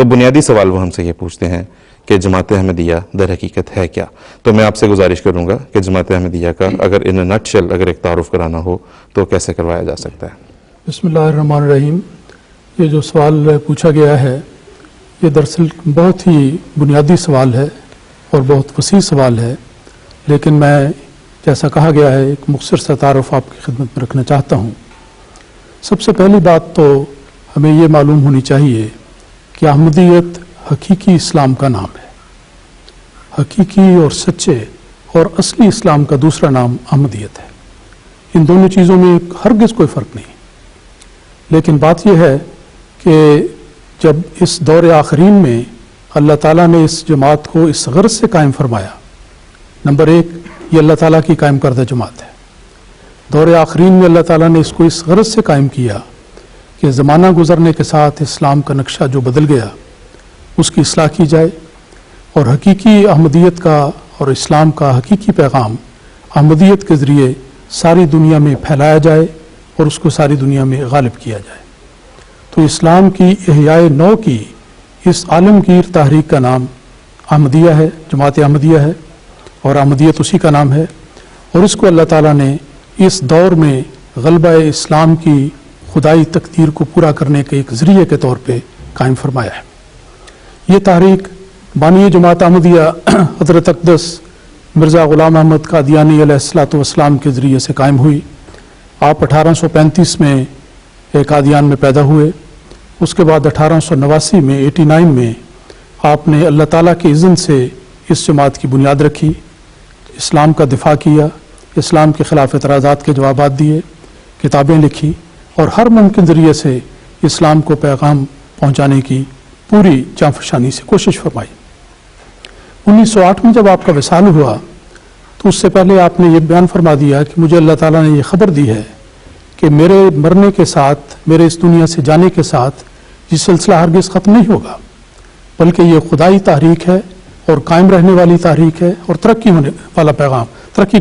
تو بنیادی سوال وہ ہم سے یہ پوچھتے ہیں کہ جماعت احمدیہ در حقیقت ہے کیا؟ تو میں آپ سے گزارش کروں گا کہ جماعت احمدیہ کا اگر ان نٹ شیل اگر ایک تعارف کرانا ہو تو کیسے کروایا جا سکتا ہے؟ بسم اللہ الرحمن الرحیم. یہ جو سوال پوچھا گیا ہے یہ دراصل بہت ہی بنیادی سوال ہے اور بہت وسیع سوال ہے، لیکن میں جیسا کہا گیا ہے ایک مختصر سا تعارف آپ کی خدمت میں رکھنا چاہتا ہوں. سب سے پہلی بات تو ہمیں یہ معلوم ہونی چاہیے کہ احمدیت حقیقی اسلام کا نام ہے. حقیقی اور سچے اور اصلی اسلام کا دوسرا نام احمدیت ہے. ان دونوں چیزوں میں ہرگز کوئی فرق نہیں. لیکن بات یہ ہے کہ جب اس دور آخرین میں اللہ تعالیٰ نے اس جماعت کو اس غرض سے قائم فرمایا، نمبر ایک یہ اللہ تعالیٰ کی قائم کردہ جماعت ہے. دور آخرین میں اللہ تعالیٰ نے اس کو اس غرض سے قائم کیا کہ زمانہ گزرنے کے ساتھ اسلام کا نقشہ جو بدل گیا اس کی اصلاح کی جائے اور حقیقی احمدیت کا اور اسلام کا حقیقی پیغام احمدیت کے ذریعے ساری دنیا میں پھیلایا جائے اور اس کو ساری دنیا میں غالب کیا جائے. تو اسلام کی احیاء نو کی اس عالمگیر تحریک کا نام احمدیہ ہے، جماعت احمدیہ ہے، اور احمدیت اسی کا نام ہے. اور اس کو اللہ تعالیٰ نے اس دور میں غلبہ اسلام کی خدائی تقدیر کو پورا کرنے کے ایک ذریعے کے طور پہ قائم فرمایا ہے. یہ تحریک بانی جماعت احمدیہ حضرت اقدس مرزا غلام احمد قادیانی علیہ الصلوۃ والسلام کے ذریعے سے قائم ہوئی. آپ 1835 میں قادیان میں پیدا ہوئے. اس کے بعد 1889 میں 89 میں آپ نے اللہ تعالیٰ کے اذن سے اس جماعت کی بنیاد رکھی، اسلام کا دفاع کیا، اسلام کے خلاف اعتراضات کے جوابات دیے، کتابیں لکھی اور ہر ممکن ذریعے سے اسلام کو پیغام پہنچانے کی پوری جانفشانی سے کوشش فرمائی. 1908 میں جب آپ کا وصال ہوا تو اس سے پہلے آپ نے یہ بیان فرما دیا کہ مجھے اللہ تعالیٰ نے یہ خبر دی ہے کہ میرے مرنے کے ساتھ، میرے اس دنیا سے جانے کے ساتھ یہ سلسلہ ہرگز ختم نہیں ہوگا، بلکہ یہ خدائی تحریک ہے اور قائم رہنے والی تحریک ہے اور ترقی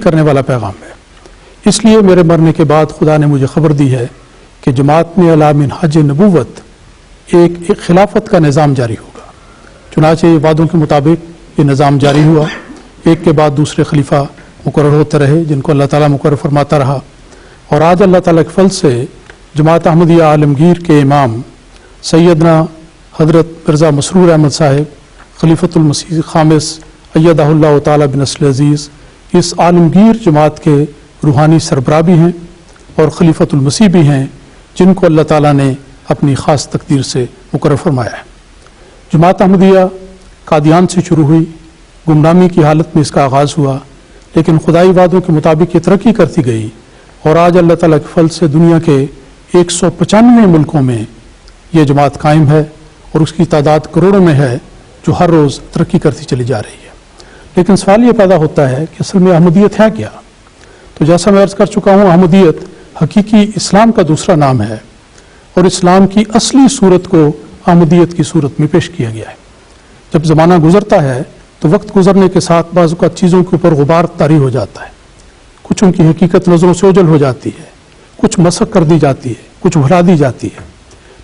کرنے والا پیغام ہے. اس لیے میرے مرنے کے بعد خدا نے مجھے خبر دی ہے کہ جماعت میں علی منہاج نبوت ایک خلافت کا نظام جاری ہوگا. چنانچہ وعدوں کے مطابق یہ نظام جاری ہوا. ایک کے بعد دوسرے خلیفہ مقرر ہوتے رہے جن کو اللہ تعالیٰ مقرر فرماتا رہا، اور آج اللہ تعالیٰ کے فضل سے جماعت احمدیہ عالمگیر کے امام سیدنا حضرت مرزا مسرور احمد صاحب خلیفۃ المسیح خامس ایدہ اللہ تعالیٰ بنصر عزیز اس عالمگیر جماعت کے روحانی سربراہ بھی ہیں اور خلیفۃ المسیح بھی ہیں، جن کو اللہ تعالیٰ نے اپنی خاص تقدیر سے مقرر فرمایا ہے. جماعت احمدیہ قادیان سے شروع ہوئی، گمنامی کی حالت میں اس کا آغاز ہوا، لیکن خدائی وعدوں کے مطابق یہ ترقی کرتی گئی اور آج اللہ تعالیٰ کے فضل سے دنیا کے 195 ملکوں میں یہ جماعت قائم ہے اور اس کی تعداد کروڑوں میں ہے جو ہر روز ترقی کرتی چلی جا رہی ہے. لیکن سوال یہ پیدا ہوتا ہے کہ اصل میں احمدیت ہے کیا؟ تو جیسا میں عرض کر چکا ہوں، احمدیت حقیقی اسلام کا دوسرا نام ہے اور اسلام کی اصلی صورت کو احمدیت کی صورت میں پیش کیا گیا ہے. جب زمانہ گزرتا ہے تو وقت گزرنے کے ساتھ بعض اوقات چیزوں کے اوپر غبار طاری ہو جاتا ہے، کچھ ان کی حقیقت نظروں سے اوجھل ہو جاتی ہے، کچھ مسخ کر دی جاتی ہے، کچھ بھلا دی جاتی ہے.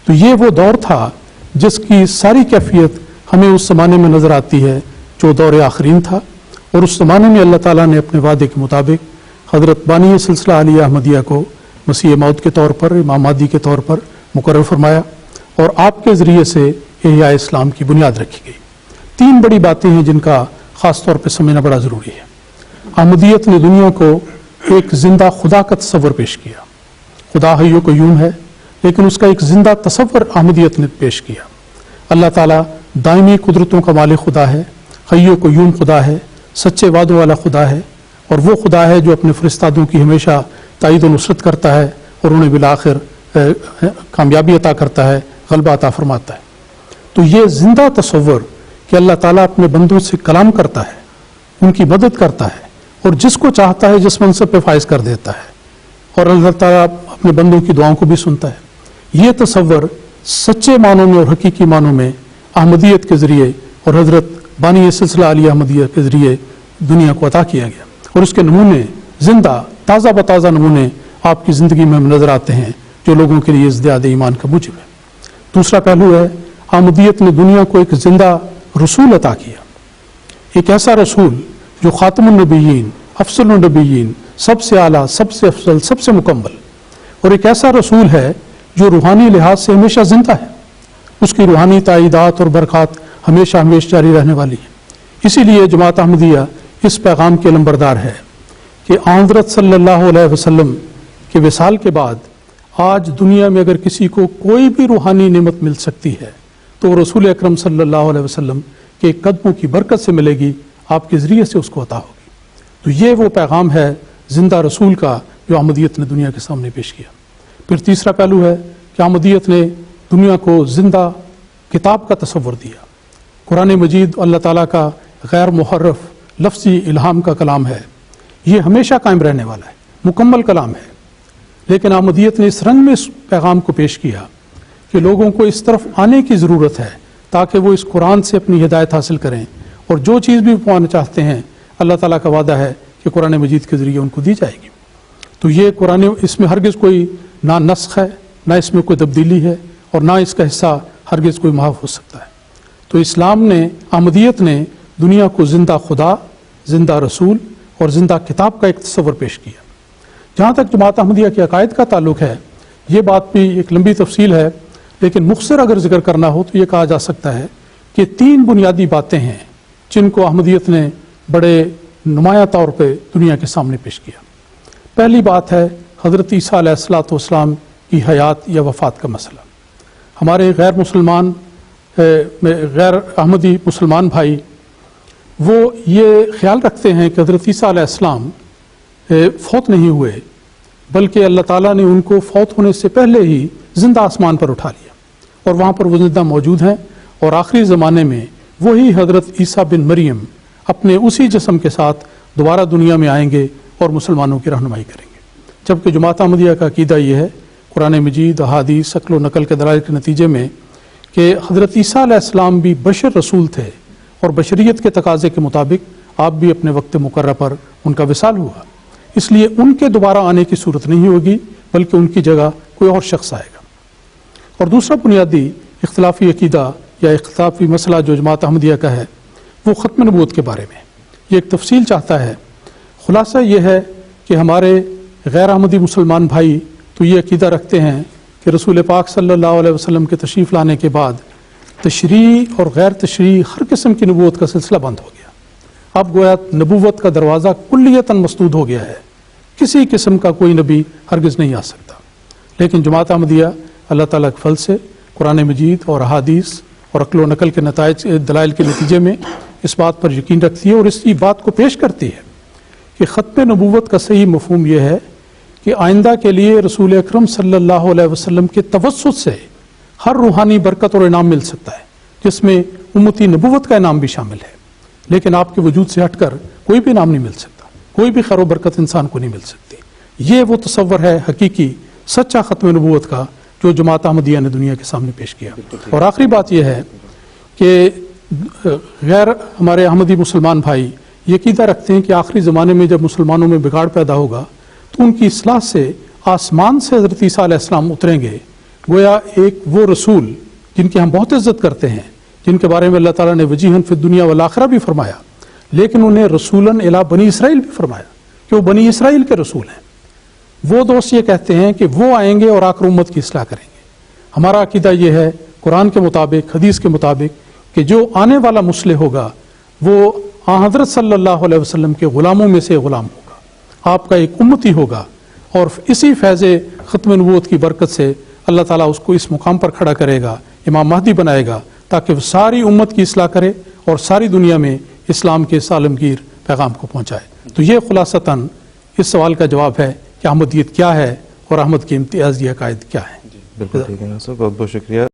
تو یہ وہ دور تھا جس کی ساری کیفیت ہمیں اس زمانے میں نظر آتی ہے جو دور آخرین تھا، اور اس زمانے میں اللہ تعالیٰ نے اپنے وعدے کے مطابق حضرت بانی سلسلہ علیہ احمدیہ کو مسیح موعود کے طور پر، امام مہدی کے طور پر مقرر فرمایا اور آپ کے ذریعے سے احیاء اسلام کی بنیاد رکھی گئی. 3 بڑی باتیں ہیں جن کا خاص طور پہ سمجھنا بڑا ضروری ہے. احمدیت نے دنیا کو ایک زندہ خدا کا تصور پیش کیا. خدا حی و قیوم ہے، لیکن اس کا ایک زندہ تصور احمدیت نے پیش کیا. اللہ تعالیٰ دائمی قدرتوں کا مالک خدا ہے، حی و قیوم خدا ہے، سچے وعدوں والا خدا ہے، اور وہ خدا ہے جو اپنے فرستادوں کی ہمیشہ تائید و نصرت کرتا ہے اور انہیں بالآخر کامیابی عطا کرتا ہے، غلبہ عطا فرماتا ہے. تو یہ زندہ تصور کہ اللہ تعالیٰ اپنے بندوں سے کلام کرتا ہے، ان کی مدد کرتا ہے اور جس کو چاہتا ہے جس منصب پہ فائز کر دیتا ہے، اور اللہ تعالیٰ اپنے بندوں کی دعاؤں کو بھی سنتا ہے. یہ تصور سچے معنوں میں اور حقیقی معنوں میں احمدیت کے ذریعے اور حضرت بانی سلسلہ علیہ احمدیہ کے ذریعے دنیا کو عطا کیا گیا، اور اس کے نمونے زندہ تازہ بتازہ نمونے آپ کی زندگی میں نظر آتے ہیں جو لوگوں کے لیے ازدیاد ایمان کا موجب ہے. دوسرا پہلو ہے अहमदियत ने दुनिया को एक जिंदा रसूल अता किया, एक ऐसा रसूल जो खातमुन नबीयीन, अफसलुन नबीयीन, सबसे आला, सबसे अफसल, सबसे मुकम्मल, और एक ऐसा रसूल है जो रूहानी लिहाज से हमेशा जिंदा है। उसकी रूहानी ताईदात और बरक़ात हमेशा हमेशा जारी रहने वाली है। इसीलिए जमात अहमदिया इस पैगाम के लंबरदार है कि हज़रत सल्लल्लाहु अलैहि वसल्लम के विसाल के बाद आज दुनिया में अगर किसी को कोई भी रूहानी नेमत मिल सकती है तो रसूल अकरम सल्लल्लाहु अलैहि वसल्लम के कदमों की बरकत से मिलेगी, आपके ज़रिए से उसको अता होगी। तो ये वो पैगाम है जिंदा रसूल का जो अहमदियत ने दुनिया के सामने पेश किया। फिर तीसरा पहलू है कि अहमदियत ने दुनिया को जिंदा किताब का तसव्वुर दिया। कुरान मजीद अल्लाह ताला का गैर मुहर्रफ लफ्ज़ी इल्हाम का कलाम है, ये हमेशा कायम रहने वाला है, मुकम्मल कलाम है। लेकिन अहमदियत ने इस रंग में इस पैगाम को पेश किया कि लोगों को इस तरफ आने की ज़रूरत है ताकि वो इस कुरान से अपनी हिदायत हासिल करें, और जो चीज़ भी पाना चाहते हैं अल्लाह ताला का वादा है कि कुरान मजीद के ज़रिए उनको दी जाएगी। तो ये कुरान, इसमें हरगिज़ कोई ना नस्ख है, ना इसमें कोई तब्दीली है, और ना इसका हिस्सा हरगिज़ कोई महफ हो सकता है। तो इस्लाम ने, अहमदियत ने दुनिया को जिंदा खुदा, जिंदा रसूल और जिंदा किताब का एक तस्वर पेश किया। जहाँ तक जमात अहमदिया के अकायद का ताल्लुक है, ये बात भी एक लंबी तफसील है, लेकिन मुख्तसर अगर जिक्र करना हो तो ये कहा जा सकता है कि 3 बुनियादी बातें हैं जिनको अहमदियत ने बड़े नुमायाँ तौर पर दुनिया के सामने पेश किया। पहली बात है हज़रत ईसा अलैहिस्सलाम की हयात या वफ़ात का मसला। हमारे गैर मुसलमान, गैर अहमदी मुसलमान भाई वो ये ख्याल रखते हैं कि हज़रत ईसा अलैहिस्सलाम फौत नहीं हुए, बल्कि अल्लाह ताला ने उनको फौत होने से पहले ही ज़िंदा आसमान पर उठा लिया और वहाँ पर वो ज़िंदा मौजूद हैं, और आखिरी ज़माने में वही हज़रत ईसा बिन मरियम अपने उसी जिस्म के साथ दोबारा दुनिया में आएंगे और मुसलमानों की रहनुमाई करेंगे। जबकि जमात अहमदिया का अक़ीदा ये है, कुरान मजीद, अहादीस, अक़ल व नक़ल के दलाइल के नतीजे में, कि हज़रत ईसा अलैहिस्सलाम भी बशर रसूल थे और बशरियत के तकाज़े के मुताबिक आप भी अपने वक्त मुकर्रर पर उनका विसाल हुआ, इसलिए उनके दोबारा आने की सूरत नहीं होगी, बल्कि उनकी जगह कोई और शख्स आएगा। और दूसरा बुनियादी इख्तिलाफी अक़ीदा या इख्तिलाफी मसला जो जमात अहमदिया का है वो ख़त्म नबूवत के बारे में, ये एक तफसील चाहता है। खुलासा ये है कि हमारे गैर अहमदी मुसलमान भाई तो ये अक़ीदा रखते हैं कि रसूल पाक सल्लल्लाहु अलैहि वसल्लम के तशरीफ़ लाने के बाद तशरीह और गैर तशरीह हर किस्म की नबूवत का सिलसिला बंद हो गया। अब गोया नबूवत का दरवाज़ा कुल्लियतन मसदूद हो गया है, किसी किस्म का कोई नबी हरगिज़ नहीं आ सकता। लेकिन जमात अहमदिया अल्लाह ताला के फल से कुरान मजीद और अहादीस और अक़ल व नक़ल के नताइज दलाइल के नतीजे में इस बात पर यकीन रखती है और इसी बात को पेश करती है कि ख़त्म नबूवत का सही मफ़हूम यह है कि आइंदा के लिए रसूल अकरम सल्लल्लाहु अलैहि वसल्लम के तवस्सुत से हर रूहानी बरकत और इनाम मिल सकता है, जिसमें उम्मती नबूवत का इनाम भी शामिल है। लेकिन आपके वजूद से हटकर कोई भी इनाम नहीं मिल सकता, कोई भी खैर व बरकत इंसान को नहीं मिल सकती। ये वो तसव्वुर है हकीकी सच्चा ख़त्म नबूवत का जो जमात अहमदिया ने दुनिया के सामने पेश किया। और आखिरी बात यह है कि गैर हमारे अहमदी मुसलमान भाई ये अक़ीदा रखते हैं कि आखिरी ज़माने में जब मुसलमानों में बिगाड़ पैदा होगा तो उनकी इस्लाह से आसमान से हज़रत ईसा अलैहिस्सलाम उतरेंगे। गोया एक वो रसूल जिनकी हम बहुत इज़्ज़त करते हैं, जिनके बारे में अल्लाह ताला ने वजीहन फिद दुनिया वल आखिरा भी फरमाया, लेकिन उन्हें रसूलन इला बनी इसराइल भी फरमाया कि वो बनी इसराइल के रसूल हैं। वो दोस्त ये कहते हैं कि वो आएंगे और आकर उम्मत की इस्लाह करेंगे। हमारा अक़ीदा ये है कुरान के मुताबिक, हदीस के मुताबिक, कि जो आने वाला मुस्लिह होगा वो हज़रत सल्लल्लाहु अलैहि वसल्लम के ग़ुलामों में से ग़ुलाम होगा, आपका एक उम्मती होगा, और इसी फैज़ ख़त्म नबूवत की बरकत से अल्लाह ताला उसको इस मुकाम पर खड़ा करेगा, इमाम महदी बनाएगा, ताकि वह सारी उम्मत की इस्लाह करे और सारी दुनिया में इस्लाम के आलमगीर पैगाम को पहुँचाए। तो ये खुलासतन इस सवाल का जवाब है कि अहमदियत क्या है और अहमद के इम्तियाज़ी अक़ायद क्या है। बिल्कुल ठीक है, बहुत बहुत शुक्रिया।